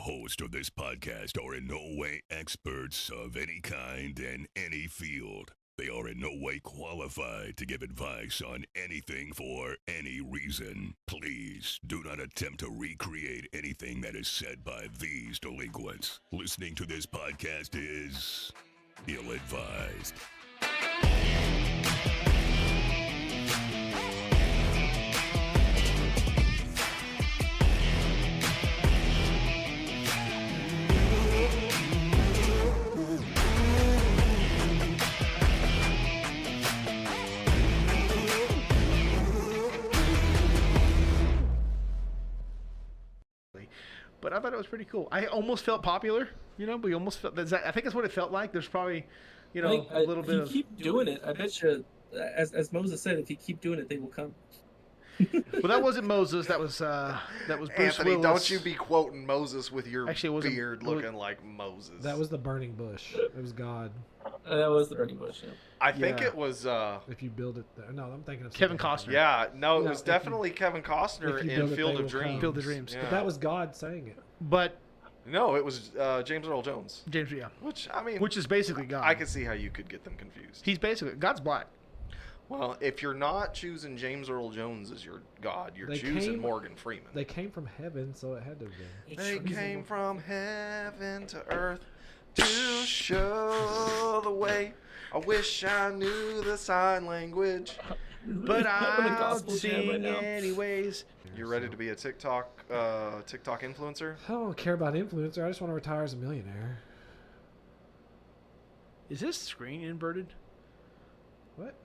hosts of this podcast are in no way experts of any kind in any field. They are in no way qualified to give advice on anything for any reason. Please do not attempt to recreate anything that is said by these delinquents. Listening to this podcast is ill-advised. But I thought it was pretty cool. I almost felt popular, we almost felt. I think that's what it felt like. There's probably, a little bit of. If you keep doing it, I bet you, as Moses said, if you keep doing it, they will come. Well, that wasn't Moses. That was Bruce Anthony, Willis. don't you be quoting Moses with your Actually, beard looking like Moses. That was the burning bush. It was God. That was the burning bush. Yeah. I think it was. If you build it there. No, I'm thinking of Kevin something Costner. Yeah, no, it No, was if you- definitely Kevin Costner if you in build it, Field they of will come. Dreams. Field of Dreams. Yeah. But that was God saying it. But No, it was James Earl Jones. James, yeah, Which, I mean, which is basically God. I could see how you could get them confused. He's basically God's black. Well, if you're not choosing James Earl Jones as your God, you're They choosing came- Morgan Freeman. They came from heaven, so it had to have been. They came from heaven to earth to show the way. I wish I knew the sign language. But I'm in a I'll gospel jam sing right now. anyways. You ready to be a TikTok influencer? I don't care about influencer. I just want to retire as a millionaire. Is this screen inverted? What?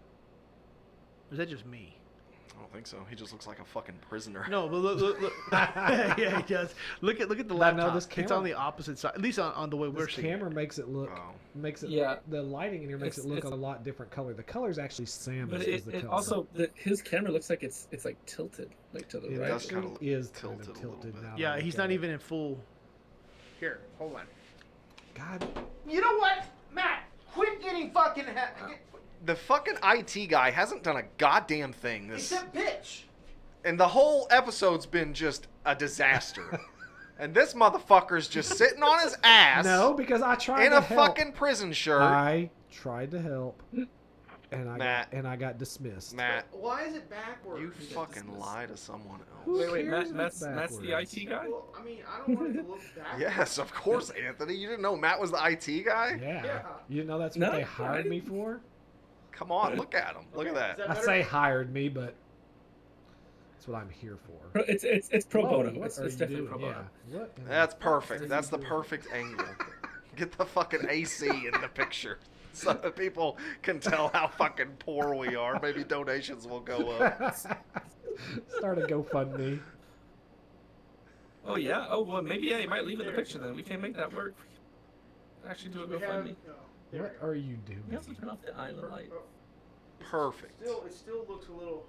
Or is that just me? I don't think so. He just looks like a fucking prisoner. No, but look. Yeah, he does. Look at the laptop. this It's camera- on the opposite side. At least on the way we're This seeing. camera makes it look. Oh. Yeah. The lighting in here makes it look a It's- lot different color. The color's actually salmon. But is the it color. also his camera looks like it's like tilted like to the It right. does actually kinda is tilted kind a of little tilted bit. now. Yeah, that I he's look not at it. even in full. Here, hold on. God. You know what, Matt? Quit getting fucking. The fucking IT guy hasn't done a goddamn thing this, Except bitch. and the whole episode's been just a disaster. And this motherfucker's just sitting on his ass No, because I tried in to a help. fucking prison shirt. I tried to help, and Matt. I got dismissed. Matt, Why is it backwards? you fucking lie to someone else. Who Wait, cares if Matt's it's Matt's the backwards? IT guy. Well, I mean, I don't want it to look backwards. Yes, of course, Anthony. You didn't know Matt was the IT guy? Yeah. Yeah. You know that's No, what they I hired me didn't. for? Come on, look at him. Look at Okay, that. is that I better? say hired me, but that's what I'm here for. It's pro Whoa, bono. what It's are you definitely pro doing? bono. Yeah. What? in the- That's perfect. That's the perfect angle. Get the fucking AC in the picture so that people can tell how fucking poor we are. Maybe donations will go up. Start a GoFundMe. Oh yeah. Oh well, maybe you might leave in the picture then. We can't make that work. Actually, do a GoFundMe. What are you doing? We also turn off the island light. Perfect. It still looks a little.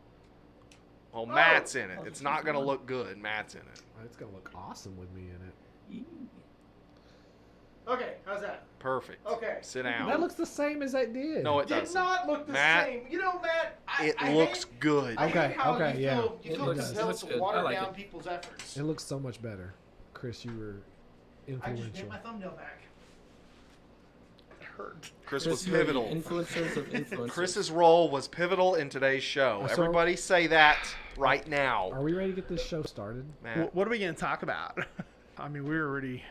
Well, Matt's in it. It's not going to look good. Matt's in it. It's gonna look awesome with me in it. Okay, how's that? Perfect. Okay. Sit down. That looks the same as that did. No, it Did doesn't. not look the Matt, same. You know, Matt. It looks good. I Okay, hate how okay, you yeah. feel, you It feel looks- compelled it looks to good. I water like down it. people's efforts. It looks so much better. Chris, you were I just influential. get my thumbnail back. It hurt. Chris was Chris, you're the pivotal. Influencers of influencers. Chris's role was pivotal in today's show. So- Everybody say that right now. Are we ready to get this show started? Matt. What are we going to talk about? I mean, we're already.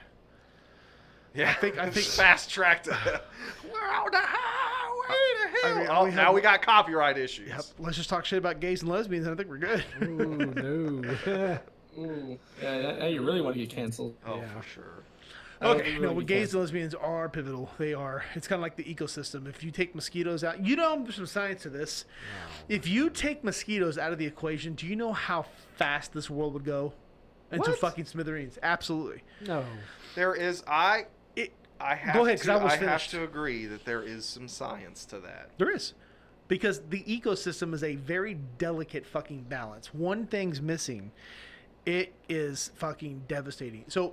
Yeah, I think fast tracked. We're on the highway to hell. I mean, Oh, we now have- we got copyright issues. Yep. Let's just talk shit about gays and lesbians, and I think we're good. Ooh, no. Ooh. Yeah, now you really want to get canceled. Oh, Yeah. for sure. Okay, really no, but be gays fun. and lesbians are pivotal. They are. It's kind of like the ecosystem. If you take mosquitoes out, there's some science to this. If you take mosquitoes out of the equation, do you know how fast this world would go? Into What? fucking smithereens. Absolutely. No. There is I have Go ahead, 'cause to, I was have finished. to agree that there is some science to that. There is. Because the ecosystem is a very delicate fucking balance. One thing's missing. It is fucking devastating. So,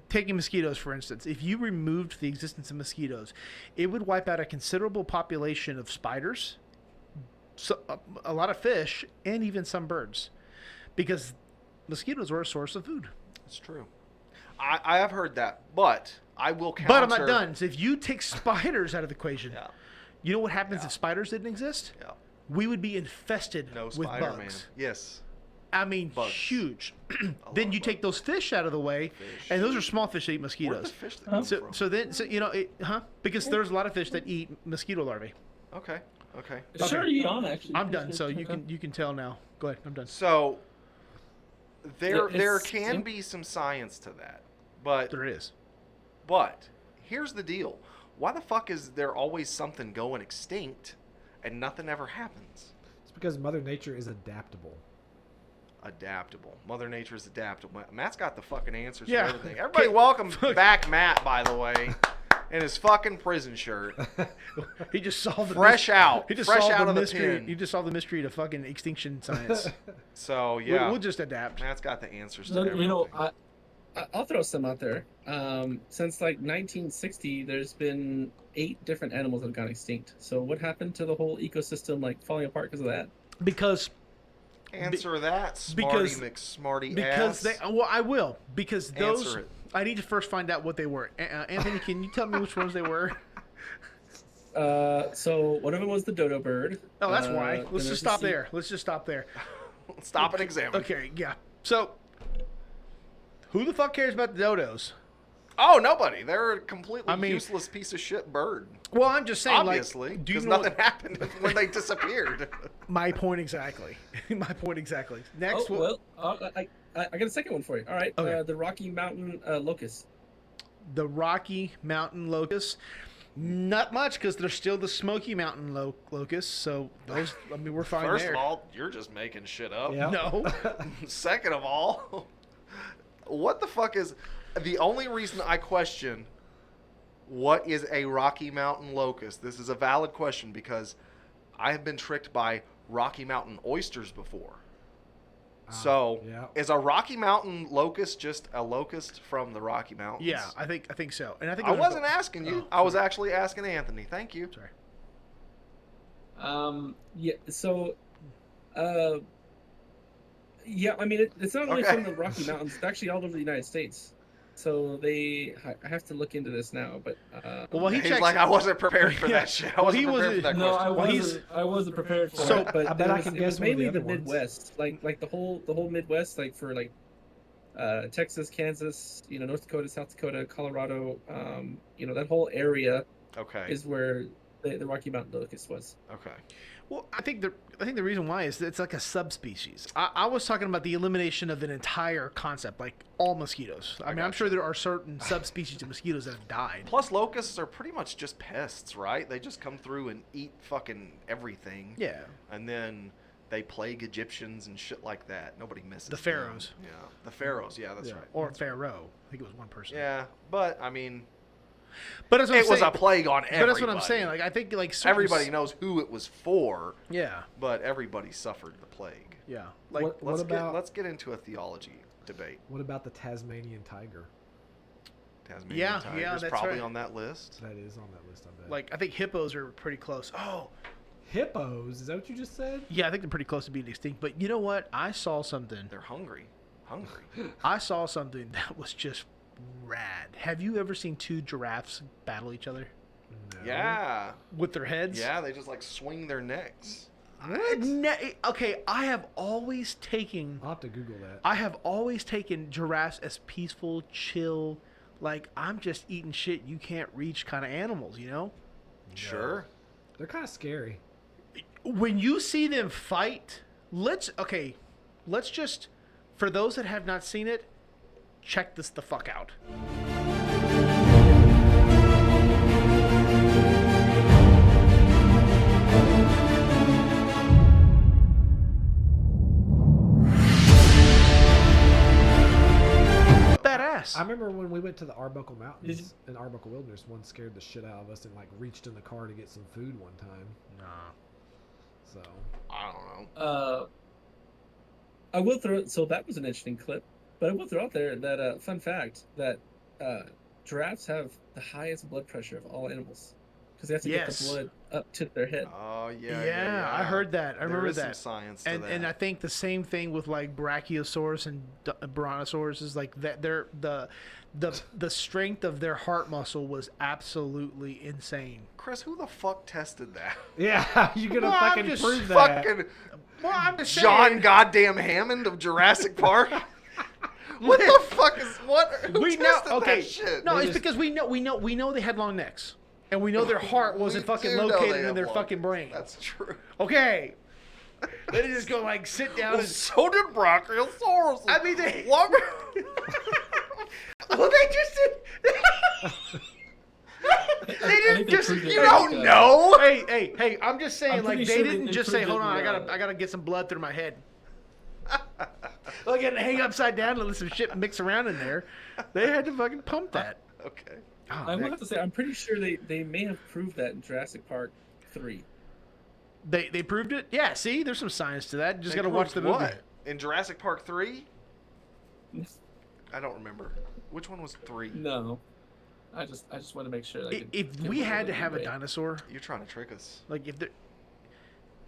taking mosquitoes, for instance, if you removed the existence of mosquitoes, it would wipe out a considerable population of spiders, a lot of fish, and even some birds. Because mosquitoes are a source of food. It's true. I have heard that, but I will counter. But I'm not done. So if you take spiders out of the equation, Yeah. you know what happens if spiders didn't exist? Yeah. We would be infested No with Spider-Man. bugs. Yes. I mean, Bugs. huge. A Then lot you of take those fish out of the way, Fish. and those are small fish that eat Where'd the mosquitoes. fish that come from? So you know, because there's a lot of fish that eat mosquito larvae. Okay. Okay. Sure, you on actually. I'm done. So you can tell now. Go ahead. I'm done. So there Yeah, there it's- can be some science to that, but There is. here's the deal: why the fuck is there always something going extinct and nothing ever happens? It's because Mother Nature is adaptable. Adaptable. Mother Nature is adaptable. Matt's got the fucking answers Yeah. for everything. Everybody, welcome back, Matt. By the way, in his fucking prison shirt, He just solved the fresh out, He just fresh solved out the of the mystery. pen. He just solved the mystery to fucking extinction science. So yeah, We'll just adapt. Matt's got the answers to No, everything. you know, I'll throw some out there. Since like 1960, there's been 8 different animals that have gone extinct. So what happened to the whole ecosystem, like falling apart because of that? Because Answer that, Smarty because- McSmarty because ass. I will because those Answer it. I need to first find out what they were. Anthony, can you tell me which ones they were? So one of them was the dodo bird. Oh, that's why. then Let's there's just the stop sea- there. Let's just stop there. Stop and examine. Okay, yeah. So, who the fuck cares about the dodos? Oh, nobody. They're a completely I mean- useless piece of shit bird. Well, I'm just saying, Obviously, like, do you because know nothing happened when they disappeared. my point exactly? My point exactly. Next, Oh, well, I got a second one for you. All right, Okay. the Rocky Mountain locust. the Rocky Mountain locusts. Not much because they're still the Smoky Mountain locusts. So those, I mean, we're fine First there. of all, you're just making shit up. Yeah. No. Second of all, what the fuck is the only reason I question what is a Rocky Mountain locust? This is a valid question because I have been tricked by Rocky Mountain oysters before. So, yeah. is a Rocky Mountain locust just a locust from the Rocky Mountains? Yeah, I think so. And I think I it was wasn't asking you. Oh, I was sorry. actually asking Anthony. Thank you. Sorry. Yeah. So, yeah. I mean, it's not only Okay. from the Rocky Mountains. It's actually all over the United States. So I have to look into this now. But Well, he He's checks. like, I wasn't prepared for Yeah. that shit. I Well, wasn't he prepared was- for that no, question. I wasn't prepared for So, it. But I bet I can it guess was one of the mainly the other ones. Midwest, like the whole Midwest, like for like Texas, Kansas, North Dakota, South Dakota, Colorado, that whole area Okay. is where the Rocky Mountain locust was. Okay. Well, I think the reason why is that it's like a subspecies. I was talking about the elimination of an entire concept, like all mosquitoes. I mean, I'm sure there are certain subspecies of mosquitoes that have died. Plus, locusts are pretty much just pests, right? They just come through and eat fucking everything. Yeah. And then they plague Egyptians and shit like that. Nobody misses The them. pharaohs. Yeah. The pharaohs. Yeah, that's Yeah. right. Or Pharaoh. I think it was one person. Yeah, but I mean, But that's what it I'm was saying. a plague on everybody. But that's what I'm saying. Like I think like certain Everybody knows who it was for, Yeah. but everybody suffered the plague. Yeah. Like What about Let's get into a theology debate. what about the Tasmanian tiger? Tasmanian Yeah, tiger yeah, is that's probably right. on that list. That is on that list, I bet. like I think hippos are pretty close. Oh, hippos? Is that what you just said? yeah, I think they're pretty close to being extinct. But you know what? I saw something. They're hungry. I saw something that was just rad. Have you ever seen two giraffes battle each other No. Yeah. with their heads? Yeah, they just like swing their necks. Okay, I have always taken I'll have to Google that. giraffes as peaceful, chill, like I'm just eating shit you can't reach kind of animals, you know? Sure. They're kind of scary. When you see them fight, let's just, for those that have not seen it, check this the fuck out. Badass. I remember when we went to the Arbuckle Mountains in Arbuckle Wilderness, one scared the shit out of us and like reached in the car to get some food one time. Nah. So I don't know. I will throw. So that was an interesting clip, but I will throw out there that fun fact that giraffes have the highest blood pressure of all animals because they have to get the blood up to their head. Oh yeah, Yeah, I heard that. I remember there is that. some science to that. And I think the same thing with like Brachiosaurus and Brontosaurus is like that. They're the strength of their heart muscle was absolutely insane. Chris, who the fuck tested that? Yeah, you gonna Well, I'm fucking just prove that? Fucking Well, I'm just John saying. goddamn Hammond of Jurassic Park. What the fuck is what? Who We know. tested Okay. that shit? No, They it's just- because we know they had long necks, and we know their heart wasn't We fucking do know they located in have their long fucking necks. brain. That's true. Okay. They didn't just go like sit down Well, and. so did Brachiosaurus. I mean, they. What? Oh, they just did. They I didn't think they just. proved it You like, don't know. Hey! I'm just saying, I'm like pretty they sure didn't they just say, proved "Hold it on, in I gotta get some blood through my head." Like, and hang upside down and let some shit mix around in there. They had to fucking pump that. Okay. Oh, I will have to say, I'm pretty sure they may have proved that in Jurassic Park 3. they proved it. Yeah, see, there's some science to that. You just They gotta watch the proved movie. what? In Jurassic Park 3? I don't remember. Which one was 3? No, I just want to make sure. Like, If we had to have a dinosaur, You're trying to trick us. like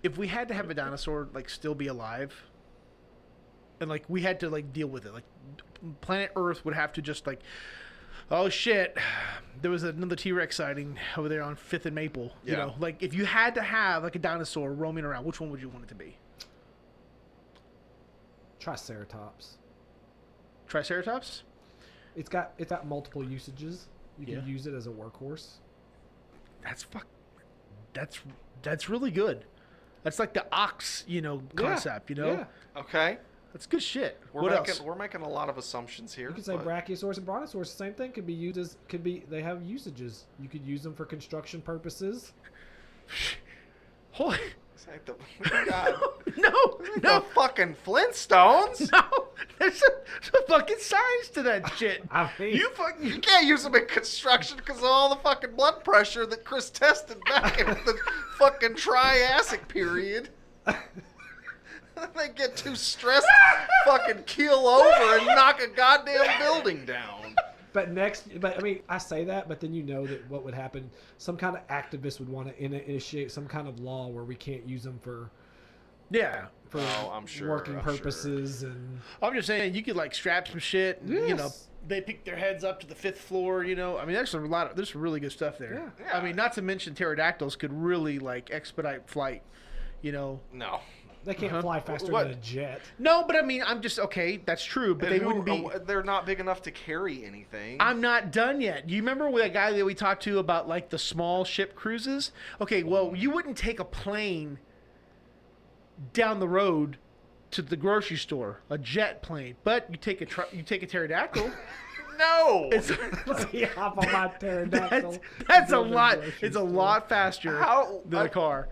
if we had to have a dinosaur like still be alive, and like we had to like deal with it, like planet Earth would have to just like, oh shit, there was another T-Rex sighting over there on 5th and Maple. You Yeah. know, like if you had to have like a dinosaur roaming around, which one would you want it to be? Triceratops. Triceratops? It's got multiple usages. You can Yeah. use it as a workhorse. That's really good. That's like the ox, concept. You know, Yeah. Okay. that's good shit. We're What making else? we're making a lot of assumptions here. You could say but Brachiosaurus and Brontosaurus, the same thing. Could be used as they have usages. You could use them for construction purposes. Holy This ain't the God. no, The fucking Flintstones. no! There's some fucking science to that shit. I mean, You can't use them in construction because of all the fucking blood pressure that Chris tested back in the fucking Triassic period. They get too stressed, fucking keel over and knock a goddamn building down. but I mean, I say that, but then you know that what would happen. Some kind of activist would want to initiate some kind of law where we can't use them for Oh, I'm sure. working I'm purposes and. I'm just saying you could like strap some shit. And, Yes. they pick their heads up to the 5th floor. I mean, there's really good stuff there. Yeah. I mean, not to mention pterodactyls could really like expedite flight. No. They can't fly faster What? than a jet. No, but I mean, I'm just okay. That's true, but they And wouldn't be. They're not big enough to carry anything. I'm not done yet. You remember that guy that we talked to about like the small ship cruises? Okay, well, you wouldn't take a plane down the road to the grocery store, a jet plane, but you take a pterodactyl. No. Let me hop on my pterodactyl. That's a Build lot. grocery It's a store. lot faster How- than a car.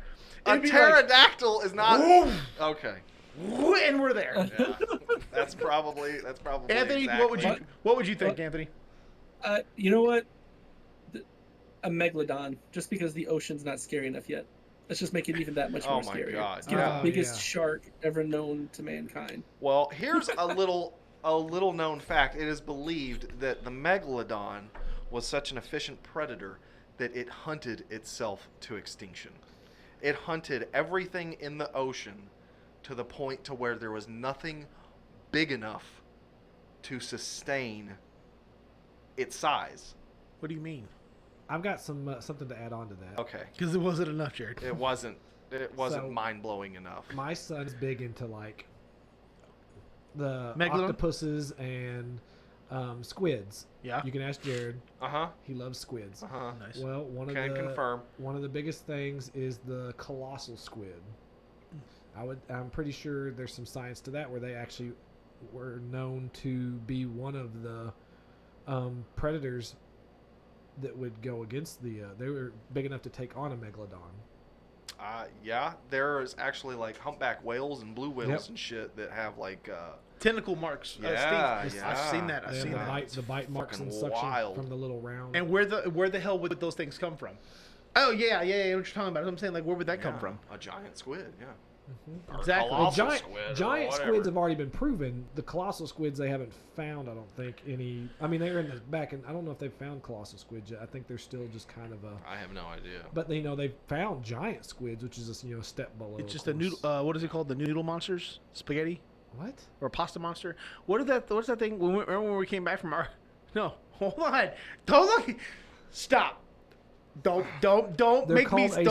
A It'd be pterodactyl is not. Okay. like, and we're there. Yeah. That's probably. Anthony, exactly. what would you think, What? Anthony? You know what? A megalodon, just because the ocean's not scary enough yet. Let's just make it even that much Oh more my scary. God, Let's get yeah. the biggest Oh, yeah. shark ever known to mankind. Well, here's a little known fact. It is believed that the megalodon was such an efficient predator that it hunted itself to extinction. It hunted everything in the ocean to the point to where there was nothing big enough to sustain its size. What do you mean? I've got some something to add on to that. Okay. Because it wasn't enough, Jared. It wasn't So- mind-blowing enough. My son's big into like the Megalodon? octopuses and squids. Yeah. You can ask Jared. Uh-huh. He loves squids. Uh-huh. Nice. Well, Can confirm. one of the biggest things is the colossal squid. I'm pretty sure there's some science to that where they actually were known to be one of the predators that would go against they were big enough to take on a megalodon. Yeah, there's actually like humpback whales and blue whales Yep. and shit that have like Tentacle marks. yeah, Steve. yeah. I've seen that. I've They have seen the that. bite marks Fucking and suction wild. from the little round. And where the hell would those things come from? Oh yeah. What you're talking about? I'm saying like where would that come Yeah, from? a giant squid, yeah. Mhm. Or Exactly. Well, colossal giant squid or giant whatever. squids have already been proven. The colossal squids they haven't found. I don't think any. I mean, they're in the back, and I don't know if they've found colossal squids yet. I think they're still just kind of a. I have no idea. But they've found giant squids, which is just a step below. It's just of a noodle. course. What is it called? The noodle monsters? Spaghetti What? or pasta monster? What's that thing? Remember when we came back from our? No, hold on. Don't look. Stop. Don't They're make me called a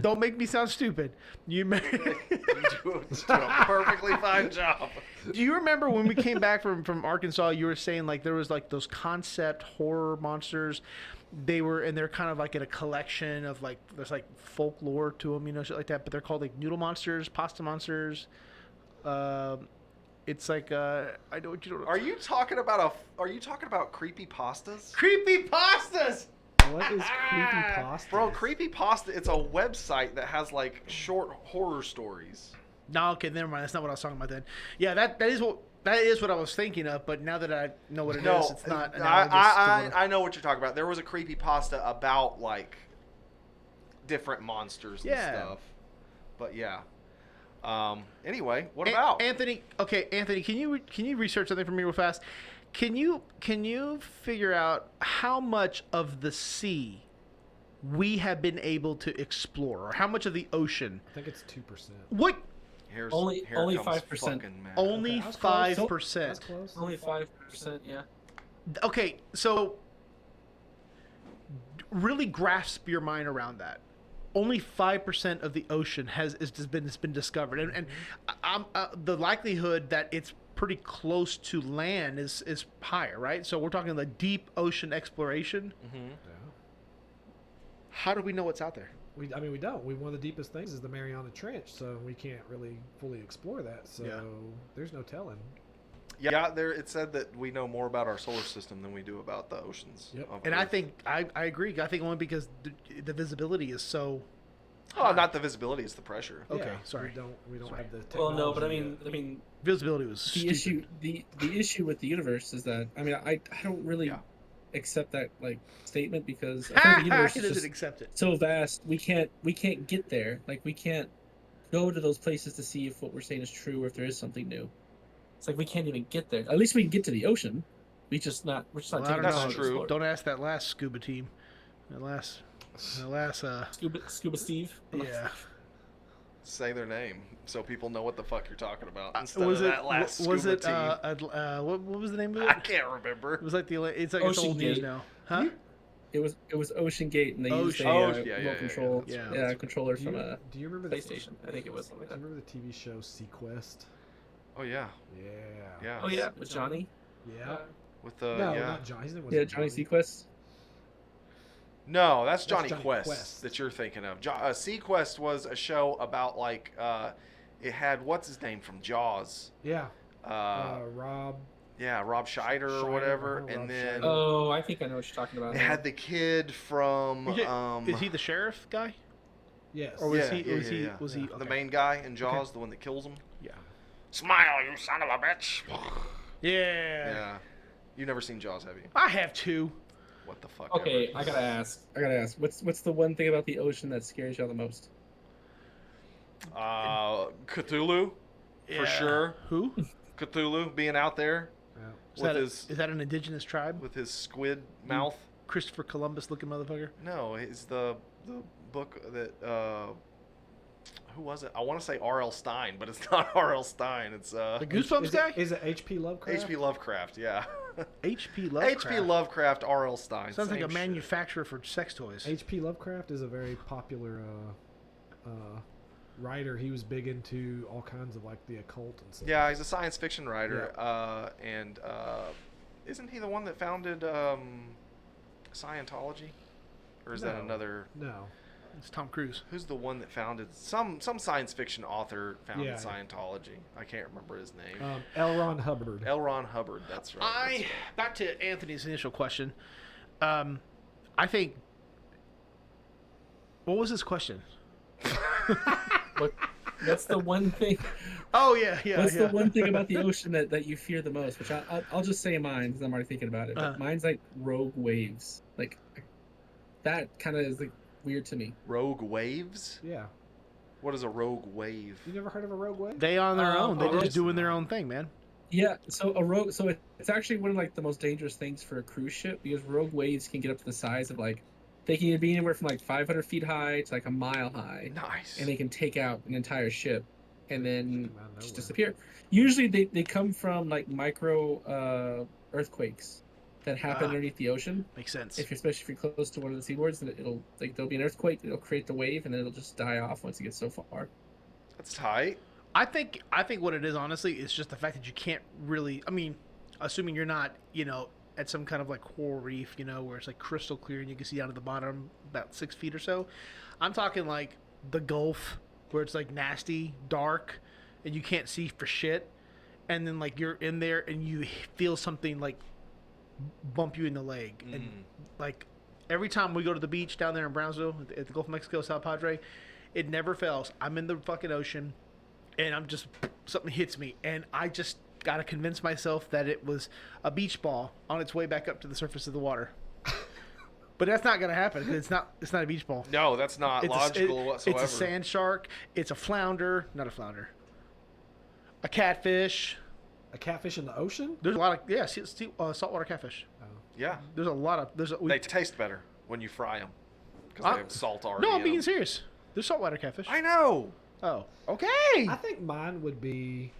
don't make me sound stupid. You You do a perfectly fine job. do you remember when we came back from Arkansas? You were saying like there was like those concept horror monsters. They're kind of like in a collection of like there's like folklore to them, shit like that. But they're called like noodle monsters, pasta monsters. It's like I know what you don't. Are you talking about creepy pastas? Creepy pastas? What is creepypasta? Bro, creepypasta, it's a website that has like short horror stories. No, okay, never mind. That's not what I was talking about then. Yeah, that is what I was thinking of. But now that I know what it is, it's not. I know what you're talking about. There was a creepypasta about like different monsters and stuff. But yeah. Anyway, what about Anthony? Okay, Anthony, can you research something for me real fast? Can you figure out how much of the sea we have been able to explore, or how much of the ocean? I think it's 2%. What? Only comes 5%. fucking Matt. Only Okay, I was close. 5%. That's close. Only 5%, yeah. Okay, so really grasp your mind around that. Only 5% of the ocean has been discovered, and the likelihood that it's pretty close to land is higher, right? So we're talking like deep ocean exploration. Mm-hmm. Yeah. How do we know what's out there? We don't. One of the deepest things is the Mariana Trench, so we can't really fully explore that. So Yeah. there's no telling. Yeah, there it said that we know more about our solar system than we do about the oceans. Yep. of And I Earth. think I agree. I think only because the visibility is so. Oh, not the visibility, it's the pressure. Okay, Yeah, sorry. We don't have the Well, technology. no, but I yet. mean, Visibility was the stupid. issue, the issue with the universe is that I don't really Yeah. accept that like statement because I think the universe He is doesn't just accept it. so vast. We can't get there. Like we can't go to those places to see if what we're saying is true or if there is something new. It's like we can't even get there. At least we can get to the ocean. We're just not Well, I taking don't the know. time to true. explore. Don't ask that last scuba team. That last. Scuba Steve. Yeah. Say their name so people know what the fuck you're talking about instead Was of it? that last Was scuba it? team. What was the name of it? I can't remember. It was like it's Ocean old news Gate. now, huh? It was Ocean Gate, and they used a Ocean- yeah, remote control, yeah. controller do from you, a do you remember PlayStation. I think it was something Do like you that. remember the TV show Sequest? Oh yeah, Yeah. yeah. Oh yeah, with Johnny. Yeah. With the no, yeah. not Johnny. His name Yeah, wasn't Johnny Johnny. Sequest. No, that's Johnny, Johnny Quest, Quest. that you're thinking of. Sequest was a show about like it had what's his name from Jaws. Yeah. Uh, Rob. yeah, Rob Scheider or Scheider, whatever, Rob and then Scheider. Oh, I think I know what you're talking about. it now. had the kid from Is he the sheriff guy? Yes. Or was yeah, he? yeah, Was yeah, he? yeah. Was he? the Okay. main guy in Jaws, the one that kills him? Yeah. Smile, you son of a bitch. Yeah. Yeah. You've never seen Jaws, have you? I have two. What the fuck? Okay, ever. I gotta ask. What's the one thing about the ocean that scares y'all the most? Cthulhu, for Yeah. sure. Who? Cthulhu being out there Is with that, his is that an indigenous tribe? with his squid mouth. Christopher Columbus looking motherfucker. No, it's the book that who was it? I want to say R.L. Stein, but it's not R.L. Stein. It's The Goosebumps guy? Is it H.P. Lovecraft? H.P. Lovecraft. Yeah. H.P. Lovecraft. H.P. Lovecraft, R.L. Stein. Sounds like same a shit. manufacturer for sex toys. H.P. Lovecraft is a very popular writer. He was big into all kinds of like the occult and stuff. Yeah, he's a science fiction writer, and isn't he the one that founded Scientology, or is that No. another? No. It's Tom Cruise. Who's the one that founded some science fiction author founded Yeah. Scientology? I can't remember his name. L. Ron Hubbard. L. Ron Hubbard. That's right. Back to Anthony's initial question. I think. What was his question? What's the one thing? Oh yeah. What's the one thing about the ocean that you fear the most? Which I'll just say mine because I'm already thinking about it. But mine's like rogue waves. Like that kind of is like weird to me. Rogue Waves. Yeah. What is a rogue wave? You never heard of a rogue wave? They on their own. They're oh, just doing their own thing, man. Yeah, so a rogue, so it's actually one of like the most dangerous things for a cruise ship because rogue waves can get up to the size of like they can be anywhere from like 500 feet high to like a mile high, Nice. and they can take out an entire ship and then Come out of just nowhere. disappear. Usually they come from like micro earthquakes that happen Ah. underneath the ocean. Makes sense. Especially if you're close to one of the seaboards, then it'll like there'll be an earthquake, it'll create the wave, and then it'll just die off once it gets so far. That's tight. I think what it is honestly is just the fact that you can't really. I mean, assuming you're not, at some kind of like coral reef, where it's like crystal clear and you can see down to the bottom about 6 feet or so. I'm talking like the Gulf where it's like nasty, dark, and you can't see for shit. And then like you're in there and you feel something like bump you in the leg. And like every time we go to the beach down there in Brownsville at the Gulf of Mexico, South Padre, it never fails. I'm in the fucking ocean and I'm just, something hits me and I just got to convince myself that it was a beach ball on its way back up to the surface of the water. But that's not going to happen because it's not a beach ball. No, that's not logical whatsoever. It's a sand shark. It's a flounder. Not a flounder. A catfish. A catfish in the ocean? There's a lot of saltwater catfish. Yeah. There's a lot of They taste better when you fry them because they have salt already. No, I'm in being them. serious. There's saltwater catfish. I know. Oh, okay. I think mine would be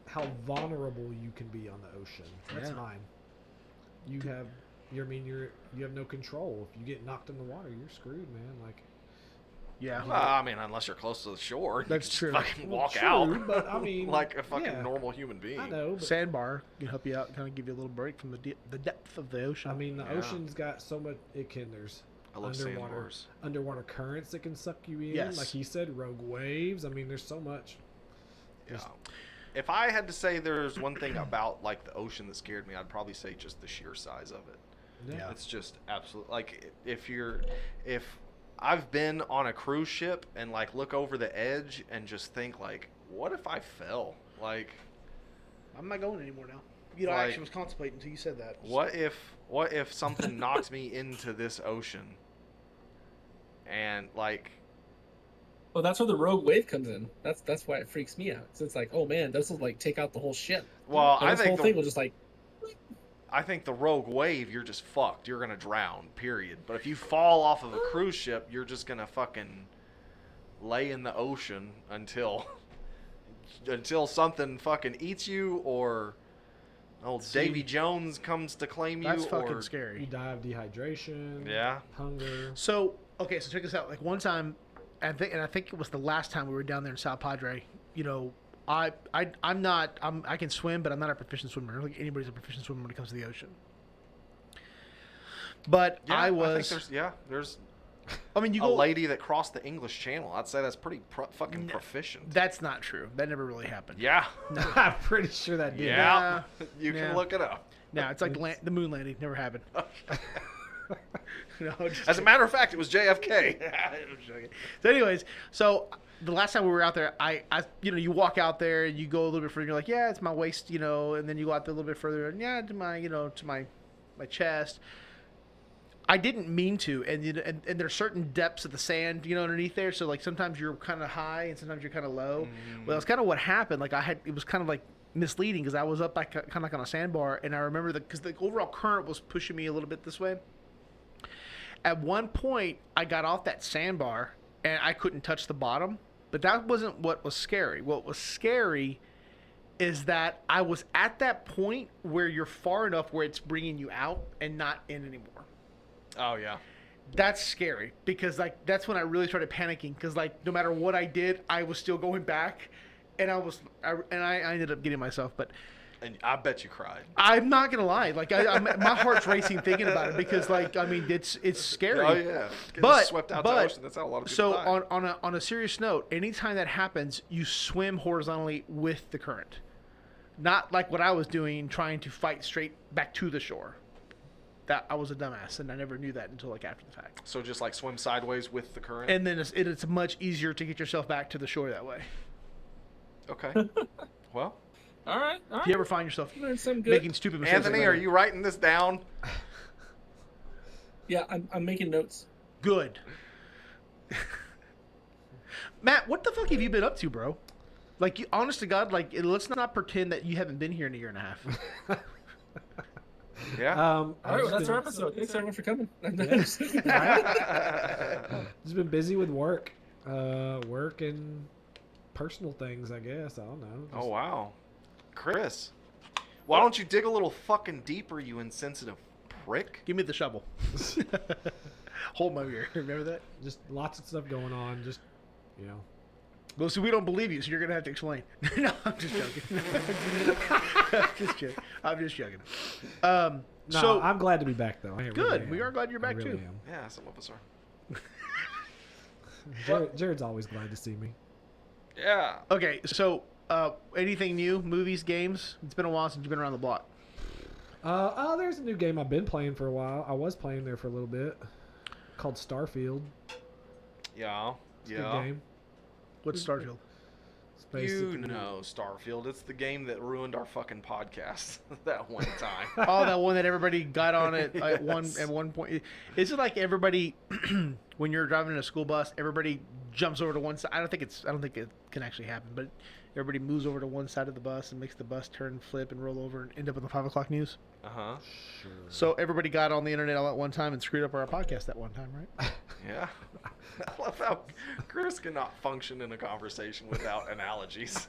how vulnerable you can be on the ocean. That's Yeah. mine. You have no control. If you get knocked in the water, you're screwed, man. Like, Yeah. Well, I mean, unless you're close to the shore, you That's just true. Fucking Well, walk true, out, but I mean, like a fucking yeah. normal human being. I know, but Sandbar can help you out, kind of give you a little break from the depth of the ocean. I mean, the Yeah. ocean's got so much. There's I love sandbars. underwater currents that can suck you in. Yes. Like he said, rogue waves. I mean, there's so much. Yeah. If I had to say there's one thing about like the ocean that scared me, I'd probably say just the sheer size of it. Yeah. It's just absolute. Like if I've been on a cruise ship and like look over the edge and just think like, what if I fell? Like, I'm not going anymore now. I Like- actually was contemplating until you said that. what if something knocked me into this ocean? And like, Well, that's where the rogue wave comes in. That's why it freaks me out. So it's like, oh man, this will like take out the whole ship. well, And I this whole think thing will just like, I think the rogue wave, you're just fucked. You're gonna drown. Period. But if you fall off of a cruise ship, you're just gonna fucking lay in the ocean until something fucking eats you or old Davy Jones comes to claim you. That's fucking or You scary. die of dehydration. Yeah. Hunger. So check this out. Like one time, I think it was the last time we were down there in South Padre. I can swim, but I'm not a proficient swimmer. I don't think anybody's a proficient swimmer when it comes to the ocean. But Yeah, I think was. there's I mean, you a go. lady that crossed the English Channel. I'd say that's pretty fucking proficient. That's not true. That never really happened. Yeah. I'm pretty sure that did. Yeah. You Yeah. can look it up. No, it's like the moon landing never happened. No, just As a matter of fact, it was JFK. I'm joking. So, anyways, the last time we were out there, I you walk out there and you go a little bit further. You're like, yeah, it's my waist, and then you go out there a little bit further, and yeah, to my chest. I didn't mean to, and there's certain depths of the sand, underneath there. So like sometimes you're kind of high and sometimes you're kind of low. Well, it's kind of what happened. Like it was kind of like misleading because I was up like kind of like on a sandbar, and I remember because the overall current was pushing me a little bit this way. At one point, I got off that sandbar and I couldn't touch the bottom, but that wasn't what was scary. What was scary is that I was at that point where you're far enough where it's bringing you out and not in anymore. Oh yeah. That's scary because like that's when I really started panicking because like no matter what I did, I was still going back, and I ended up getting myself. But And I bet you cried. I'm not gonna lie, like my heart's racing thinking about it because like I mean it's scary. Oh yeah. Getting But swept out to the ocean. That's how a lot of people so die. on a serious note, anytime that happens, you swim horizontally with the current, not like what I was doing, trying to fight straight back to the shore. That I was a dumbass, and I never knew that until like after the fact. So just like swim sideways with the current. And then it's much easier to get yourself back to the shore that way. Okay. Well, all right. If you ever find yourself Learned some good. making stupid mistakes, Anthony, like are that, you writing this down? Yeah, I'm making notes. good? Matt, what the fuck have you been up to, bro? Like, honest to God, like, let's not pretend that you haven't been here in a year and a half. Yeah. All right, I've well, that's just our episode. Thanks everyone for coming. been busy with work, work and personal things. I guess I don't know. Oh wow, Chris, why don't you dig a little fucking deeper, you insensitive prick? Give me the shovel. Hold my beer. Remember that? Just lots of stuff going on. Just Well, so we don't believe you, so you're gonna have to explain. No, I'm just joking. I'm just joking. No, So I'm glad to be back though. I good. really We am. are glad you're I back really too. am. Yeah, some of us are. Jared's always glad to see me. Yeah. Okay, so anything new? Movies, games? It's been a while since you've been around the block. There's a new game I've been playing for a while. I was playing there for a little bit, called Starfield. Yeah. It's a good game. What's Starfield? It's You basically- know Starfield. It's the game that ruined our fucking podcast that one time. Oh, that one that everybody got on it at one point. Is it like everybody when you're driving in a school bus, everybody jumps over to one side? I don't think it can actually happen, but everybody moves over to one side of the bus and makes the bus turn, flip, and roll over and end up in the 5 o'clock news. Uh-huh. Sure. So everybody got on the internet all at one time and screwed up our podcast that one time, right? Yeah. I love how Chris cannot function in a conversation without analogies.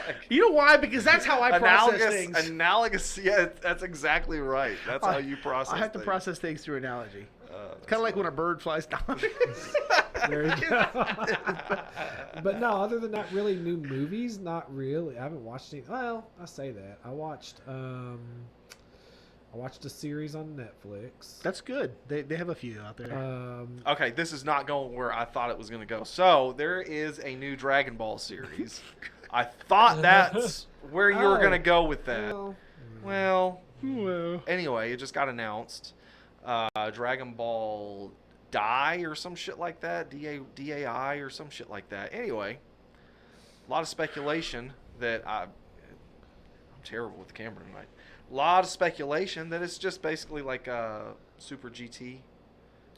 Like, You know why? Because that's how I process things. Analogous, yeah, that's exactly right. That's how you process I have to things. process things through analogy. That's Kind of like when a bird flies down. There you go. But no, other than that, really new movies, not really. I haven't watched any. Well, I say that. I watched a series on Netflix. That's good. They have a few out there. Okay, this is not going where I thought it was going to go. So there is a new Dragon Ball series. I thought that's where you were Oh. going to go with that. Well, Well, anyway, it just got announced. Dragon Ball Die or some shit like that. DAI or some shit like that. Anyway, a lot of speculation that I'm terrible with the camera tonight. A lot of speculation that it's just basically like a Super GT.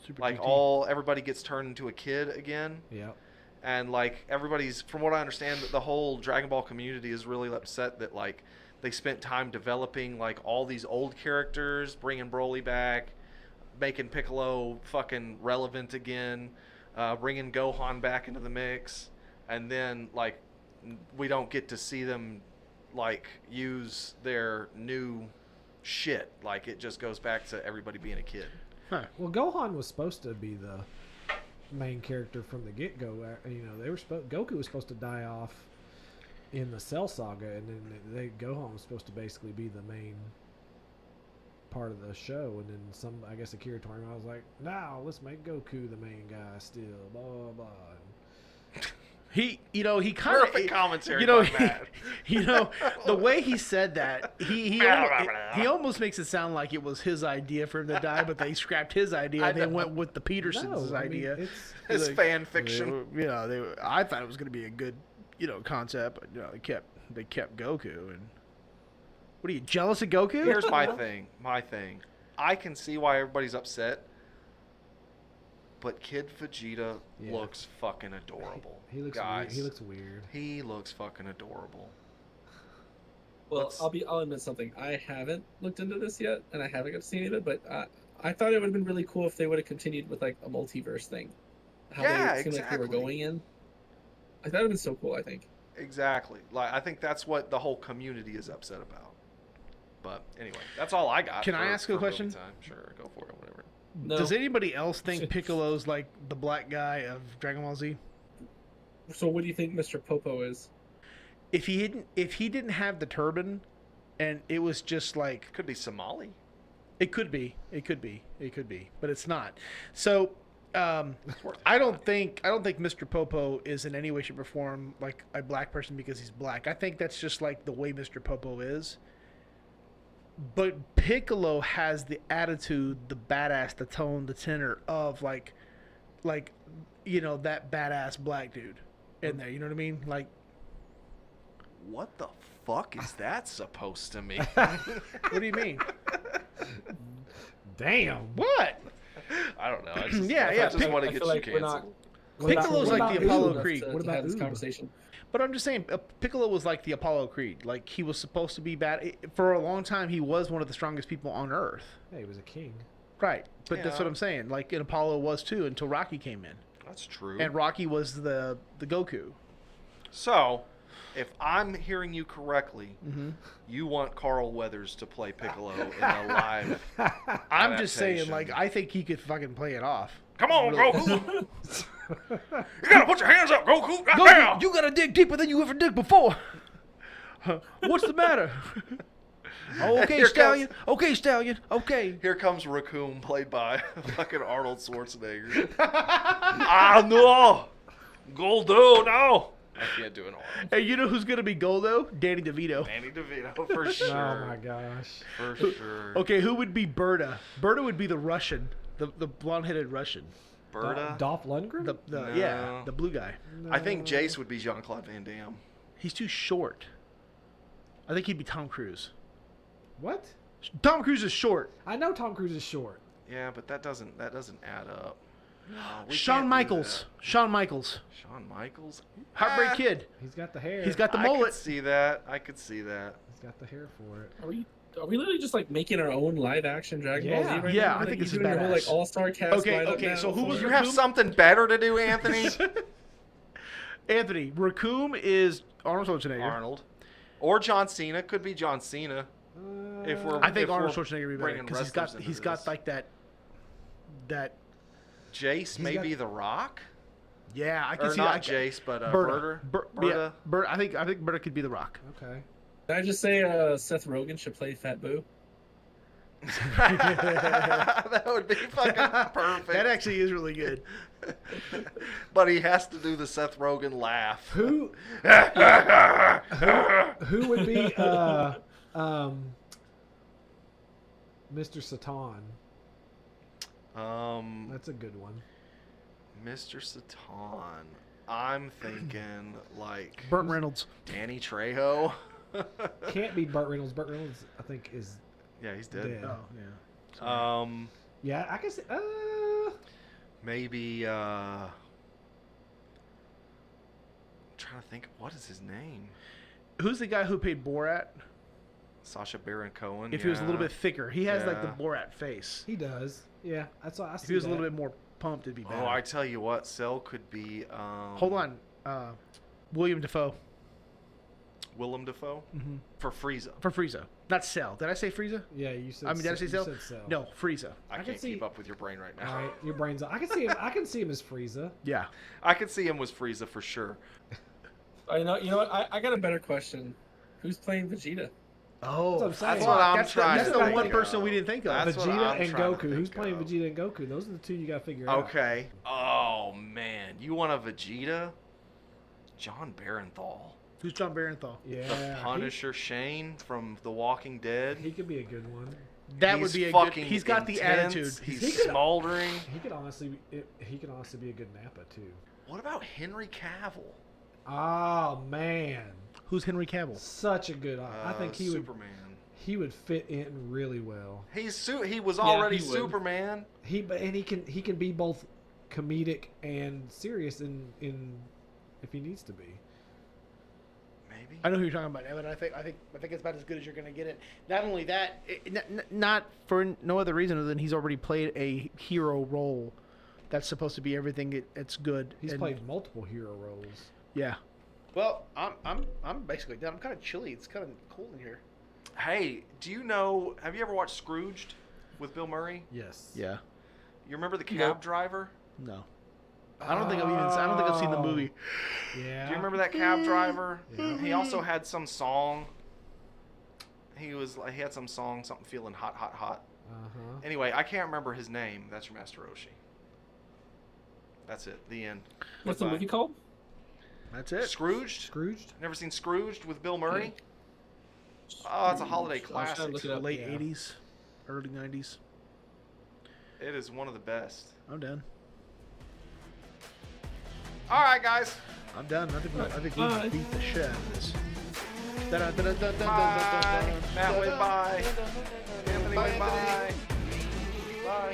Super Like GT. everybody gets turned into a kid again. yeah. And like everybody's, from what I understand, the whole Dragon Ball community is really upset that like they spent time developing like all these old characters, bringing Broly back, making Piccolo fucking relevant again, bringing Gohan back into the mix, and then like we don't get to see them like use their new shit. Like it just goes back to everybody being a kid. Huh. Well, Gohan was supposed to be the main character from the get-go. You know, Goku was supposed to die off in the Cell Saga, and then Gohan was supposed to basically be the main part of the show. And then I guess Akira Toriyama was like, "No, let's make Goku the main guy still." Blah blah blah. He kind of Perfect commentary by Matt. The way he said that, he almost makes it sound like it was his idea for him to die, but they scrapped his idea and they went with the Petersons' No, I mean, idea. It's Like, fan fiction. I thought it was going to be a good, concept, but they kept Goku. And what are you, jealous of Goku? Here's my thing. I can see why everybody's upset, but Kid Vegeta Yeah. looks fucking adorable. He looks guys. weird. He looks weird. He looks fucking adorable. Well, Let's- I'll admit something. I haven't looked into this yet, and I haven't got to see any of it. But I thought it would have been really cool if they would have continued with like a multiverse thing. How Yeah, they seemed like they were exactly. going in. I thought it would have been so cool. I think. Exactly. Like I think that's what the whole community is upset about. But anyway, that's all I got. Can I ask a for movie question? time. Sure, go for it. Whatever. No. Does anybody else think Piccolo's like the black guy of Dragon Ball Z? So what do you think Mr. Popo is? If he didn't have the turban, and it was just like Could be Somali. it could be, but it's not. So It's worth I a don't shot. think Mr. Popo is in any way, shape, or form like a black person because he's black. I think that's just like the way Mr. Popo is. But Piccolo has the attitude, the badass, the tone, the tenor of like that badass black dude in there. You know what I mean? Like, What the fuck is that supposed to mean? what do you mean? Damn. What? I don't know. I just, Yeah, I yeah, just want to I get feel you like we're not- canceled. What about- Piccolo's what like about the Apollo Oob? Creed. What To about have this Oob? conversation? But I'm just saying, Piccolo was like the Apollo Creed. Like, he was supposed to be bad. For a long time, he was one of the strongest people on Earth. Hey, he was a king. Right. But that's Yeah. what I'm saying. Like, and Apollo was too until Rocky came in. That's true. And Rocky was the Goku. So, if I'm hearing you correctly, Mm-hmm. you want Carl Weathers to play Piccolo in a live. I'm just saying, adaptation. like, I think he could fucking play it off. Come on, Really. Goku. You gotta put your hands up, Goku. Right Goku, now. you gotta dig deeper than you ever did before. What's the matter? Oh, okay, Here Stallion. Okay, Stallion. Okay. Here comes Raccoon, played by fucking Arnold Schwarzenegger. Ah, no! Goldo, no! I can't do an Arnold. Hey, you know who's gonna be Goldo? Danny DeVito. Danny DeVito, for sure. Oh my gosh. For sure. Okay, who would be Berta? Berta would be the Russian, the blonde-headed Russian. Berta? Dolph Lundgren? Yeah, No. the blue guy. I think Jace would be Jean-Claude Van Damme. He's too short. I think he'd be Tom Cruise. What? Tom Cruise is short. I know Tom Cruise is short. Yeah, but that doesn't add up. No, we Shawn can't do Michaels. Shawn Michaels. that. Shawn Michaels? Heartbreak Ah, Kid. He's got the hair. He's got the I mullet. could see that. I could see that. He's got the hair for it. Are we literally just like making our own live action Dragon Ball Z Yeah. right Yeah, now? I Like, think you this is doing a whole, like badass. all-star cast. Okay, lineup okay, now so who for- was You Raccoon? have something better to do, Anthony? Anthony, Raccoon is Arnold Schwarzenegger. Arnold. Or John Cena. Could be John Cena. If we're- I think if Arnold we're Schwarzenegger would be better bringing because wrestlers he's into got this. like that. Jace, maybe The Rock? Yeah, I can Or see not that. Jace, but Berta. Berta. Yeah, Berta. I think Berta could be the Rock. Okay. Did I just say Seth Rogen should play Fat Boo? That would be fucking perfect. That actually is really good. But he has to do the Seth Rogen laugh. Who would be Mr. Satan? That's a good one. Mr. Satan. I'm thinking like Burt Reynolds. Danny Trejo. Can't be Burt Reynolds. Burt Reynolds, I think, is Yeah, he's dead. dead. Oh yeah. Yeah, I can see. Maybe trying to think, what is his name? Who's the guy who played Borat? Sacha Baron Cohen. If he was a little yeah. bit thicker, he has like the Yeah. Borat face. He does. Yeah, that's what I see. If he was a that. little bit more pumped, it'd be better. Oh, I tell you what, Cell could be. Hold on, William Dafoe Willem Dafoe for Frieza. for Frieza, not Cell. Did I say Frieza? Yeah, you said. I mean, did I say you Cell? said Cell. No, Frieza. I can can't see- keep up with your brain right now. All right, your brain's. I can see him. I can see him as Frieza. Yeah. I could see him as Frieza for sure. You know what? I got a better question. Who's playing Vegeta? Oh, That's what I'm saying. That's what I'm that's trying that's to the think one of. person we didn't think of. That's what Vegeta I'm and trying to Goku. Who's think playing of. Vegeta and Goku? Those are the two you gotta figure out. Okay. Oh man, you want a Vegeta? John Barenthal, Who's John Barenthal? Yeah. the Punisher Shane from The Walking Dead. He could be a good one. That He's would be a good. fucking He's got the intense. attitude. He's He could- smoldering. He could honestly. He could honestly be a good Nappa too. What about Henry Cavill? Oh man, Who's Henry Cavill? such a good. I think he would. Superman. He would fit in really well. He was already he would. Superman. He can be both comedic and serious in if he needs to be. Maybe. I know who you're talking about, Evan. I think it's about as good as you're gonna get it. Not only that, not for no other reason other than he's already played a hero role. That's supposed to be everything. It's good. He's And- played multiple hero roles. Yeah. Well, I'm basically done. I'm kind of chilly. It's kind of cold in here. Hey, do you know? Have you ever watched Scrooged with Bill Murray? Yes. Yeah. You remember the cab Nope. driver? No. I don't think I've seen the movie. Yeah. Do you remember that cab driver? Yeah. He also had some song. He had some song, something feeling hot, hot, hot. Uh-huh. Anyway, I can't remember his name. That's your Master Roshi. That's it. The end. What's the Goodbye. movie called? That's it. Scrooged? Scrooged? Never seen Scrooged with Bill Murray? Oh, it's a holiday I was trying to classic. look it up. Late Yeah. 80s, early 90s. It is one of the best. I'm done. All right, guys. I'm done. I think we Bye. beat the shit out of this. Bye. Matt went bye. Anthony went bye. Bye.